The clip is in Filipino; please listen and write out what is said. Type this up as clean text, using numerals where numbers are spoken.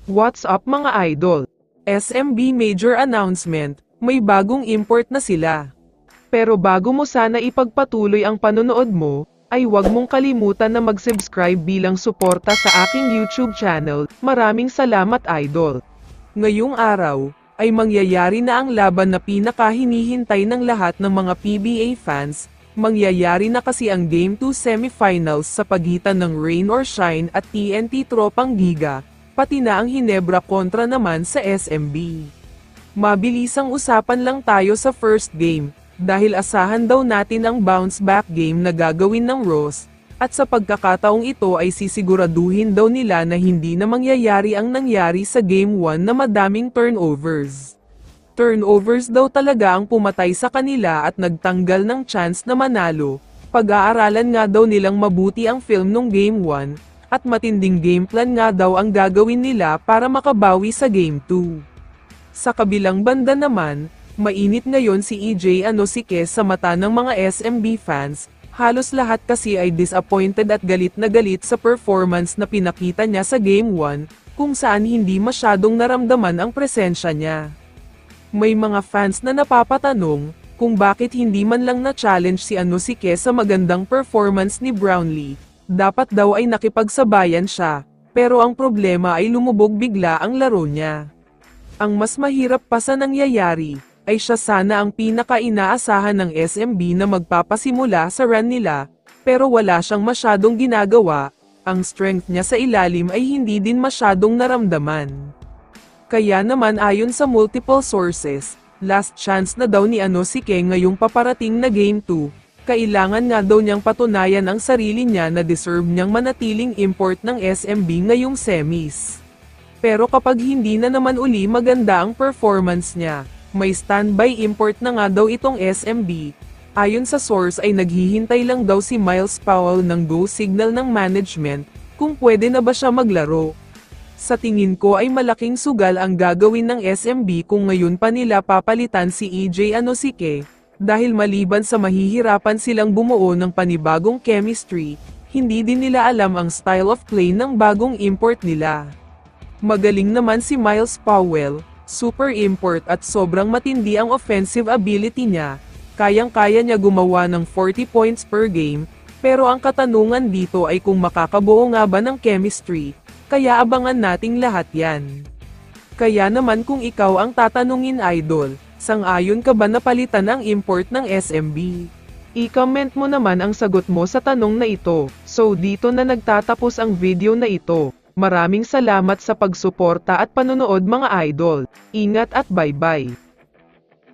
What's up mga idol? SMB major announcement, may bagong import na sila. Pero bago mo sana ipagpatuloy ang panonood mo, ay huwag mong kalimutan na mag-subscribe bilang suporta sa aking YouTube channel. Maraming salamat idol. Ngayong araw, ay mangyayari na ang laban na pinakahinihintay ng lahat ng mga PBA fans. Mangyayari na kasi ang Game 2 semifinals sa pagitan ng Rain or Shine at TNT Tropang Giga, pati na ang Hinebra kontra naman sa SMB. Mabilisang usapan lang tayo sa first game, dahil asahan daw natin ang bounce back game na gagawin ng Ross, at sa pagkakataong ito ay sisiguraduhin daw nila na hindi na mangyayari ang nangyari sa Game 1 na madaming turnovers. Turnovers daw talaga ang pumatay sa kanila at nagtanggal ng chance na manalo. Pag-aaralan nga daw nilang mabuti ang film nung Game 1, at matinding game plan nga daw ang gagawin nila para makabawi sa Game 2. Sa kabilang banda naman, mainit ngayon si EJ Anosike sa mata ng mga SMB fans. Halos lahat kasi ay disappointed at galit na galit sa performance na pinakita niya sa Game 1, kung saan hindi masyadong naramdaman ang presensya niya. May mga fans na napapatanong, kung bakit hindi man lang na-challenge si Anosike sa magandang performance ni Brownlee. Dapat daw ay nakipagsabayan siya, pero ang problema ay lumubog bigla ang laro niya. Ang mas mahirap pa sa nangyayari, ay siya sana ang pinaka-inaasahan ng SMB na magpapasimula sa run nila, pero wala siyang masyadong ginagawa, ang strength niya sa ilalim ay hindi din masyadong naramdaman. Kaya naman ayon sa multiple sources, last chance na daw ni Anosike ngayong paparating na Game 2, kailangan nga daw niyang patunayan ang sarili niya na deserve niyang manatiling import ng SMB ngayong semis. Pero kapag hindi na naman uli maganda ang performance niya, may standby import na nga daw itong SMB. Ayon sa source ay naghihintay lang daw si Miles Powell ng go signal ng management, kung pwede na ba siya maglaro. Sa tingin ko ay malaking sugal ang gagawin ng SMB kung ngayon pa nila papalitan si EJ Anosike. Dahil maliban sa mahihirapan silang bumuo ng panibagong chemistry, hindi din nila alam ang style of play ng bagong import nila. Magaling naman si Miles Powell, super import at sobrang matindi ang offensive ability niya, kayang-kaya niya gumawa ng 40 points per game, pero ang katanungan dito ay kung makakabuo nga ba ng chemistry, kaya abangan nating lahat yan. Kaya naman kung ikaw ang tatanungin idol, sang-ayon ka ba na palitan ang import ng SMB? I-comment mo naman ang sagot mo sa tanong na ito. So dito na nagtatapos ang video na ito. Maraming salamat sa pagsuporta at panonood mga idol. Ingat at bye-bye.